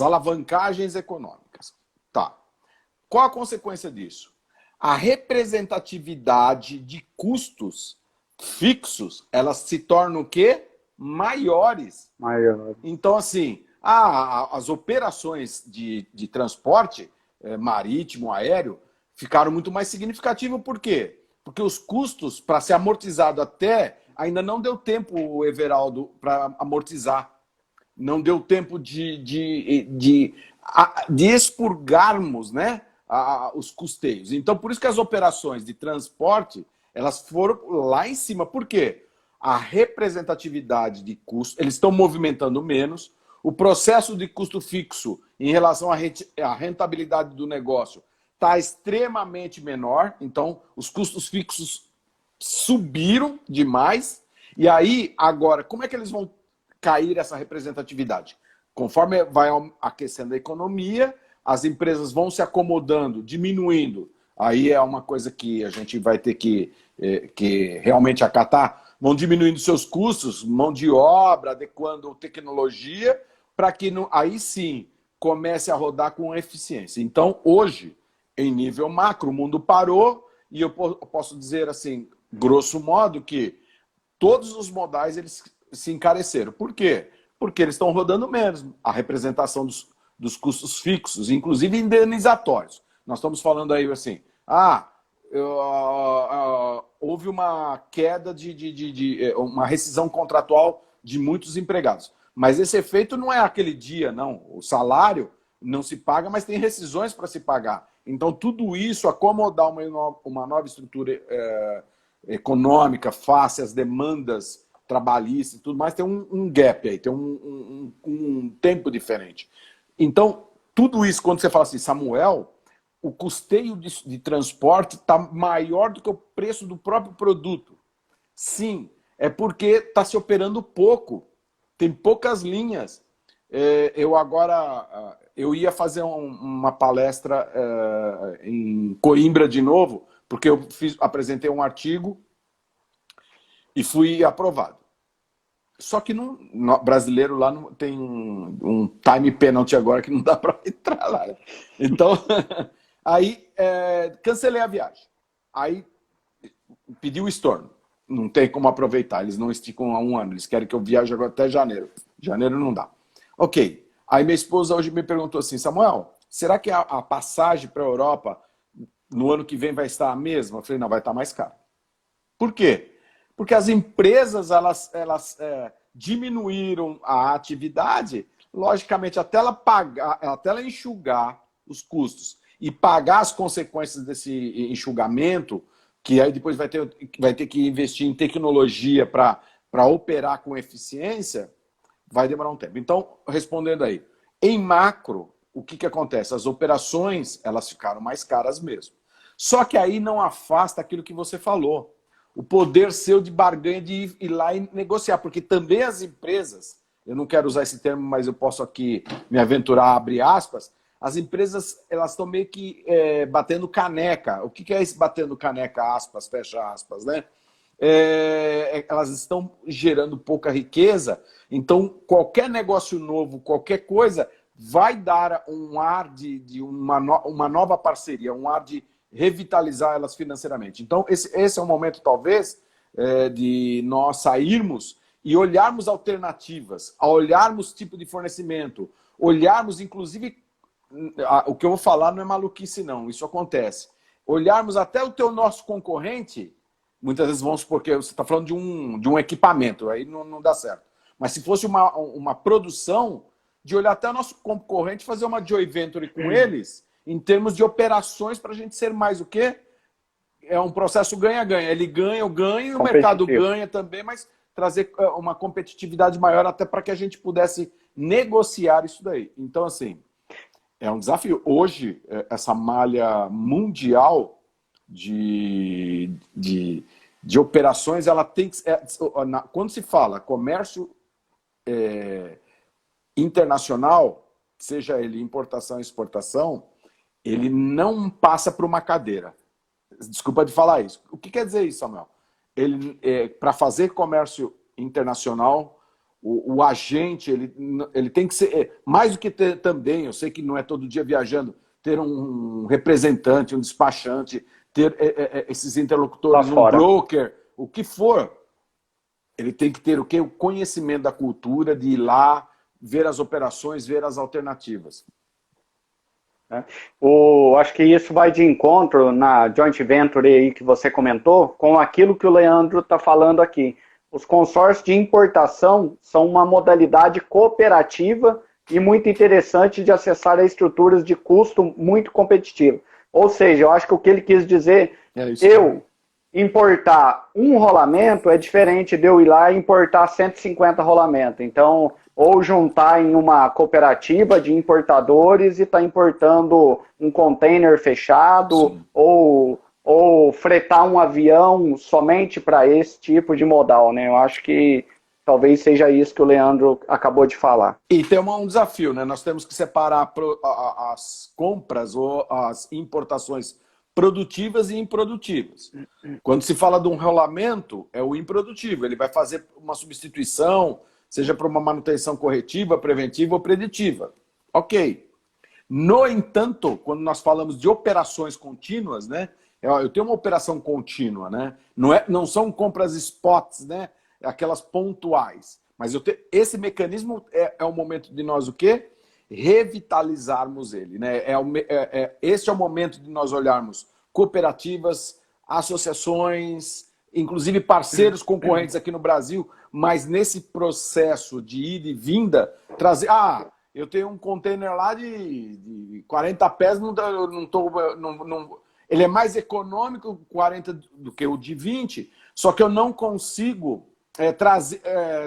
alavancagens econômicas. Tá. Qual a consequência disso? A representatividade de custos fixos, elas se tornam o quê? Maiores. Então, assim, as operações de transporte marítimo, aéreo, ficaram muito mais significativas. Por quê? Porque os custos, para ser amortizado ainda não deu tempo, Everaldo, para amortizar. Não deu tempo de expurgarmos, né, os custeios. Então, por isso que as operações de transporte, elas foram lá em cima. Por quê? A representatividade de custo, eles estão movimentando menos, o processo de custo fixo em relação à rentabilidade do negócio está extremamente menor, então os custos fixos subiram demais, e aí, agora, como é que eles vão cair essa representatividade? Conforme vai aquecendo a economia, as empresas vão se acomodando, diminuindo. Aí é uma coisa que a gente vai ter que realmente acatar. Vão diminuindo seus custos, mão de obra, adequando tecnologia, para que aí sim comece a rodar com eficiência. Então, hoje, em nível macro, o mundo parou e eu posso dizer assim, grosso modo, que todos os modais eles se encareceram. Por quê? Porque eles estão rodando menos. A representação dos custos fixos, inclusive indenizatórios. Nós estamos falando aí assim, houve uma queda uma rescisão contratual de muitos empregados. Mas esse efeito não é aquele dia, não. O salário não se paga, mas tem rescisões para se pagar. Então, tudo isso, acomodar uma nova estrutura econômica face às demandas trabalhista e tudo mais, tem um gap aí, tem um tempo diferente. Então, tudo isso, quando você fala assim, Samuel, o custeio de transporte está maior do que o preço do próprio produto. Sim, é porque está se operando pouco, tem poucas linhas. Eu ia fazer uma palestra em Coimbra de novo, porque eu apresentei um artigo e fui aprovado. Só que brasileiro lá não tem um time penalty agora que não dá para entrar lá. Então, aí cancelei a viagem. Aí pedi o estorno. Não tem como aproveitar, eles não esticam há 1 ano, eles querem que eu viaje agora até janeiro. Janeiro não dá. Ok. Aí minha esposa hoje me perguntou assim, Samuel, será que a passagem para a Europa no ano que vem vai estar a mesma? Eu falei, não, vai estar mais caro. Por quê? Porque as empresas elas diminuíram a atividade, logicamente, até ela enxugar os custos e pagar as consequências desse enxugamento, que aí depois vai ter que investir em tecnologia para operar com eficiência, vai demorar um tempo. Então, respondendo aí, em macro, o que acontece? As operações elas ficaram mais caras mesmo. Só que aí não afasta aquilo que você falou. O poder seu de barganha de ir lá e negociar. Porque também as empresas, eu não quero usar esse termo, mas eu posso aqui me aventurar a abrir aspas, as empresas elas estão meio que batendo caneca. O que é esse batendo caneca, aspas, fecha aspas, né? Elas estão gerando pouca riqueza, então qualquer negócio novo, qualquer coisa, vai dar um ar de uma nova parceria, um ar de revitalizar elas financeiramente. Então esse é o momento, talvez, de nós sairmos e olharmos alternativas, olharmos tipo de fornecimento, olharmos, inclusive, o que eu vou falar não é maluquice não, isso acontece. Olharmos até o nosso concorrente. Muitas vezes vamos supor que você está falando de um equipamento, aí não dá certo. Mas se fosse uma produção, de olhar até o nosso concorrente, fazer uma joint venture com eles, em termos de operações, para a gente ser mais o quê? É um processo ganha-ganha. Ele ganha, eu ganho, e o mercado ganha também, mas trazer uma competitividade maior até para que a gente pudesse negociar isso daí. Então, assim, é um desafio. Hoje, essa malha mundial de operações, ela tem que... quando se fala comércio internacional, seja ele importação e exportação, ele não passa por uma cadeira. Desculpa de falar isso. O que quer dizer isso, Samuel? Para fazer comércio internacional, o agente ele tem que ser... mais do que ter também, eu sei que não é todo dia viajando, ter um representante, um despachante, ter esses interlocutores, um broker, o que for, ele tem que ter o quê? O conhecimento da cultura, de ir lá, ver as operações, ver as alternativas. Acho que isso vai de encontro na joint venture aí que você comentou, com aquilo que o Leandro está falando aqui. Os consórcios de importação são uma modalidade cooperativa e muito interessante de acessar a estruturas de custo muito competitivo. Ou seja, eu acho que o que ele quis dizer, importar um rolamento é diferente de eu ir lá e importar 150 rolamentos. Então, ou juntar em uma cooperativa de importadores e estar importando um container fechado, ou fretar um avião somente para esse tipo de modal, né? Eu acho que talvez seja isso que o Leandro acabou de falar. E tem um desafio, né? Nós temos que separar as compras ou as importações produtivas e improdutivas. Quando se fala de um rolamento, é o improdutivo. Ele vai fazer uma substituição, seja para uma manutenção corretiva, preventiva ou preditiva. Ok. No entanto, quando nós falamos de operações contínuas, né? Eu tenho uma operação contínua, né? Não são compras spots, né? Aquelas pontuais. Mas esse mecanismo é o momento de nós o quê? Revitalizarmos ele, né? Esse é o momento de nós olharmos cooperativas, associações, inclusive parceiros concorrentes aqui no Brasil, mas nesse processo de ida e vinda, trazer... eu tenho um container lá de 40 pés, ele é mais econômico 40 do que o de 20, só que eu não consigo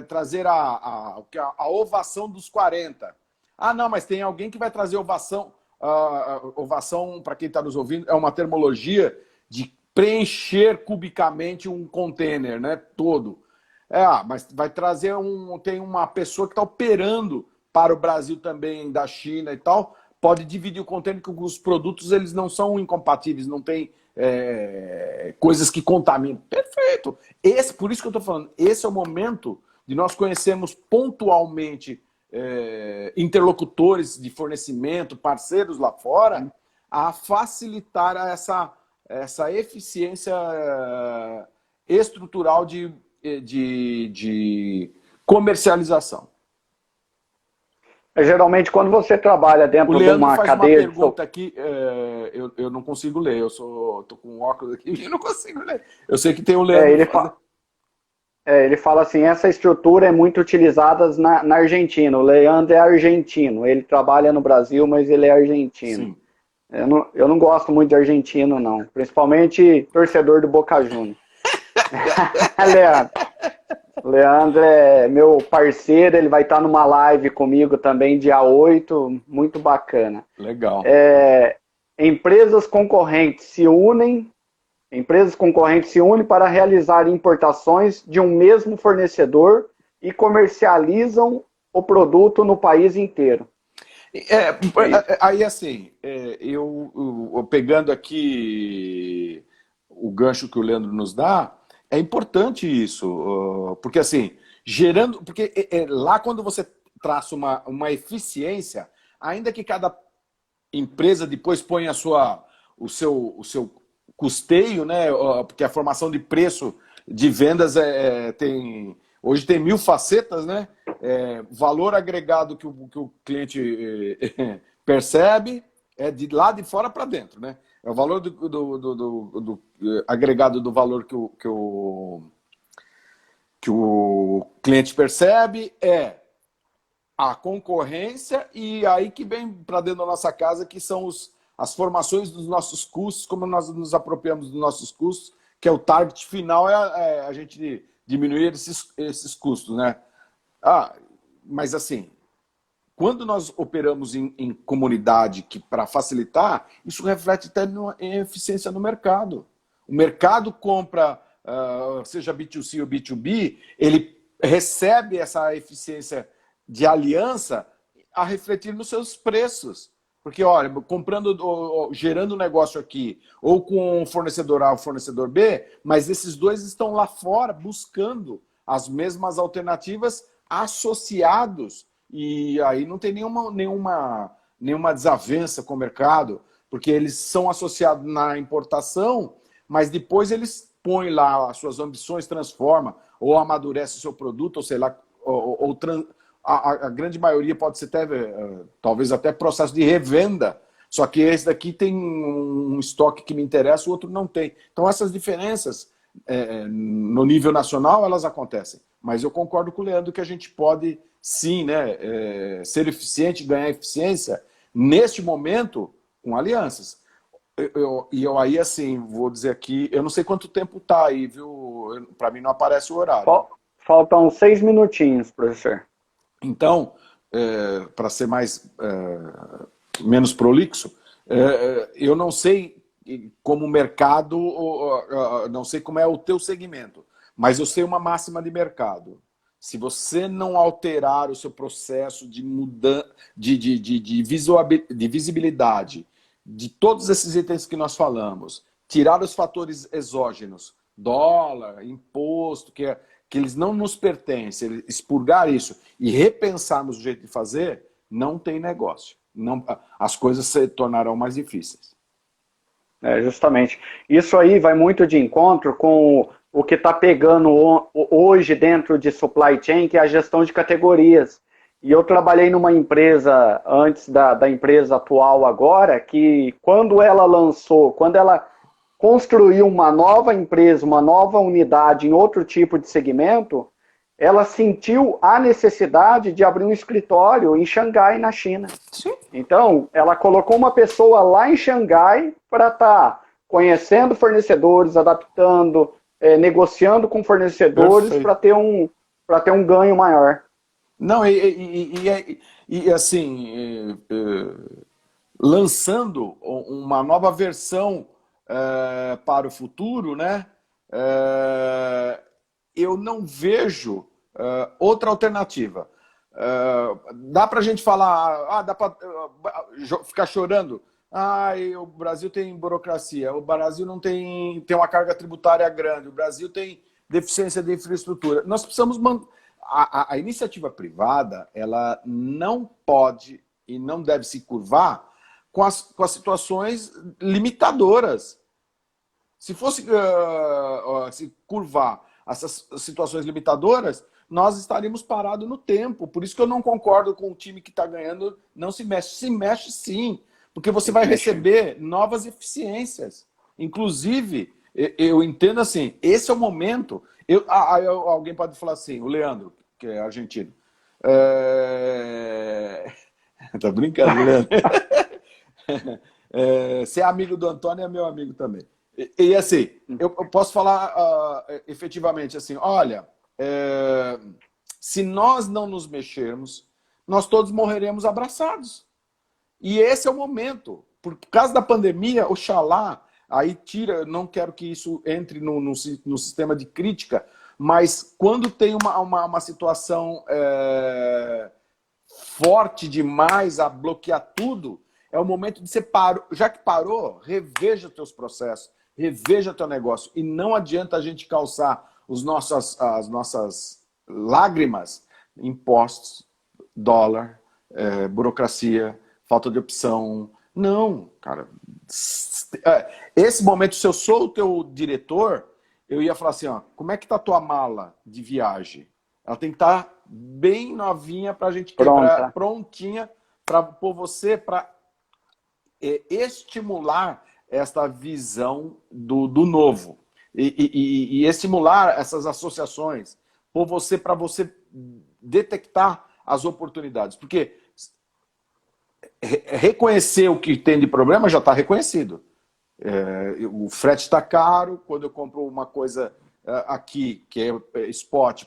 trazer a ovação dos 40. Ah, não, mas tem alguém que vai trazer ovação. Ovação, para quem está nos ouvindo, é uma termologia de preencher cubicamente um container, né? Todo. Mas vai trazer tem uma pessoa que está operando para o Brasil também, da China e tal, pode dividir o container, que os produtos eles não são incompatíveis, não tem coisas que contaminam. Perfeito. Por isso que eu estou falando, esse é o momento de nós conhecermos pontualmente interlocutores de fornecimento, parceiros lá fora, a facilitar essa eficiência estrutural de comercialização. Geralmente, quando você trabalha dentro de uma faz cadeia... uma pergunta aqui, eu não consigo ler, tô com óculos aqui e não consigo ler. Eu sei que tem o Leandro... ele fala assim, essa estrutura é muito utilizada na Argentina. O Leandro é argentino, ele trabalha no Brasil, mas ele é argentino. Sim. Eu não gosto muito de argentino, não. Principalmente torcedor do Boca Juniors. Leandro é meu parceiro, ele vai estar numa live comigo também, dia 8, muito bacana. Legal. Empresas concorrentes se unem para realizar importações de um mesmo fornecedor e comercializam o produto no país inteiro. Aí assim, eu pegando aqui o gancho que o Leandro nos dá, é importante isso, porque assim, porque lá quando você traça uma eficiência, ainda que cada empresa depois ponha o seu custeio, né? Porque a formação de preço de vendas hoje tem 1000 facetas, né? Valor agregado que o cliente percebe é de lá de fora para dentro, né? É o valor do agregado do valor que o cliente percebe, a concorrência, e aí que vem para dentro da nossa casa, que são as formações dos nossos custos, como nós nos apropriamos dos nossos custos, que é o target final, a gente diminuir esses custos, né? Mas assim, quando nós operamos em comunidade, que para facilitar, isso reflete até em eficiência no mercado. O mercado compra, seja B2C ou B2B, ele recebe essa eficiência de aliança a refletir nos seus preços. Porque, olha, gerando negócio aqui, ou com o fornecedor A ou fornecedor B, mas esses dois estão lá fora buscando as mesmas alternativas associados. E aí não tem nenhuma desavença com o mercado, porque eles são associados na importação, mas depois eles põem lá as suas ambições, transformam, ou amadurece o seu produto, ou sei lá, a grande maioria pode ser talvez até processo de revenda, só que esse daqui tem um estoque que me interessa, o outro não tem. Então essas diferenças no nível nacional, elas acontecem. Mas eu concordo com o Leandro que a gente pode, sim, né, ser eficiente, ganhar eficiência, neste momento, com alianças. Eu aí, assim, vou dizer aqui, eu não sei quanto tempo tá aí, viu? Para mim não aparece o horário. Faltam 6 minutinhos, professor. Então, para ser menos prolixo, eu não sei como mercado, não sei como é o teu segmento, mas eu sei uma máxima de mercado. Se você não alterar o seu processo de mudança, de visibilidade, de todos esses itens que nós falamos, tirar os fatores exógenos, dólar, imposto, que eles não nos pertencem, expurgar isso e repensarmos o jeito de fazer, não tem negócio. As coisas se tornarão mais difíceis. Justamente. Isso aí vai muito de encontro com o que está pegando hoje dentro de supply chain, que é a gestão de categorias. E eu trabalhei numa empresa, antes da empresa atual agora, que quando ela construiu uma nova empresa, uma nova unidade em outro tipo de segmento, ela sentiu a necessidade de abrir um escritório em Xangai, na China. Sim. Então, ela colocou uma pessoa lá em Xangai para estar conhecendo fornecedores, adaptando, negociando com fornecedores para ter um ganho maior. Não, e assim, lançando uma nova versão para o futuro, né? Eu não vejo outra alternativa. Dá para a gente falar, dá para ficar chorando. O Brasil tem burocracia, o Brasil não tem uma carga tributária grande, o Brasil tem deficiência de infraestrutura. Nós precisamos a iniciativa privada, ela não pode e não deve se curvar com as situações limitadoras. Se fosse se curvar essas situações limitadoras, nós estaríamos parados no tempo. Por isso que eu não concordo com o time que está ganhando, não se mexe. Se mexe sim, porque você vai receber novas eficiências. Inclusive, eu entendo assim, esse é o momento. Alguém pode falar assim, o Leandro, que é argentino. Tá brincando, Leandro. Você é amigo do Antônio, é meu amigo também. E assim, eu posso falar efetivamente assim, olha, se nós não nos mexermos, nós todos morreremos abraçados. E esse é o momento. Por causa da pandemia, oxalá, aí tira, não quero que isso entre no sistema de crítica, mas quando tem uma situação forte demais a bloquear tudo, é o momento de você já que parou, reveja teus processos, reveja teu negócio. E não adianta a gente calçar as nossas lágrimas, impostos, dólar, burocracia, falta de opção. Não, cara. Esse momento, se eu sou o teu diretor, eu ia falar assim, como é que tá a tua mala de viagem? Ela tem que estar bem novinha para a gente quebrar, prontinha para pôr você, para estimular esta visão do novo e estimular essas associações para você detectar as oportunidades, porque reconhecer o que tem de problema já está reconhecido. O frete está caro, quando eu compro uma coisa aqui, que é spot,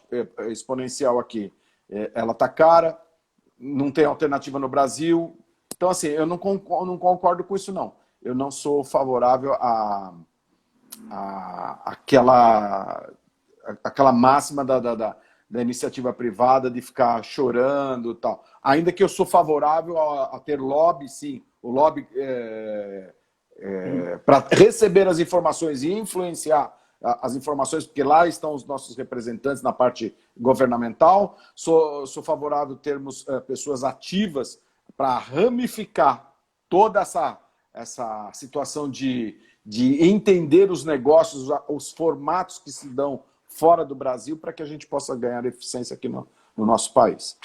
exponencial aqui, ela está cara, não tem alternativa no Brasil. Então, assim, eu não concordo com isso, não. Eu não sou favorável àquela máxima da iniciativa privada de ficar chorando e tal. Ainda que eu sou favorável a ter lobby, sim. O lobby para receber as informações e influenciar as informações, porque lá estão os nossos representantes na parte governamental. Sou favorável a termos pessoas ativas para ramificar toda essa situação de entender os negócios, os formatos que se dão fora do Brasil, para que a gente possa ganhar eficiência aqui no nosso país.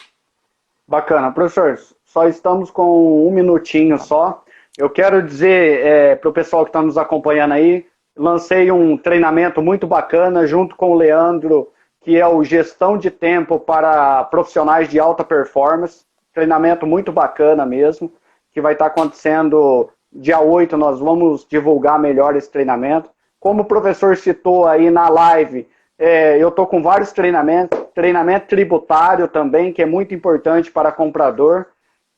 Bacana. Professor, só estamos com um minutinho só. Eu quero dizer para o pessoal que está nos acompanhando aí, lancei um treinamento muito bacana junto com o Leandro, que é o Gestão de Tempo para Profissionais de Alta Performance. Treinamento muito bacana mesmo, que vai estar acontecendo dia 8, nós vamos divulgar melhor esse treinamento. Como o professor citou aí na live, eu estou com vários treinamentos, treinamento tributário também, que é muito importante para comprador.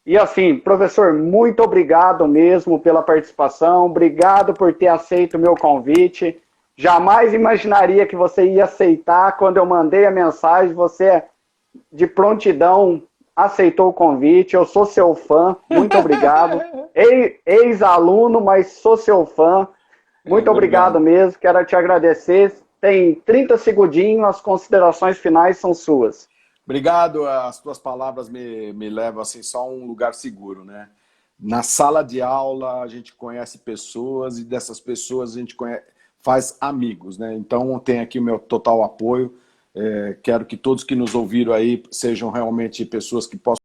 E assim, professor, muito obrigado mesmo pela participação, obrigado por ter aceito o meu convite. Jamais imaginaria que você ia aceitar. Quando eu mandei a mensagem, você, de prontidão, aceitou o convite. Eu sou seu fã, muito obrigado. Ex-aluno, mas sou seu fã. Muito obrigado mesmo, quero te agradecer. Tem 30 segundinhos, as considerações finais são suas. Obrigado, as tuas palavras me levam assim, só a um lugar seguro, né? Na sala de aula a gente conhece pessoas e dessas pessoas a gente faz amigos, né? Então tem aqui o meu total apoio. Quero que todos que nos ouviram aí sejam realmente pessoas que possam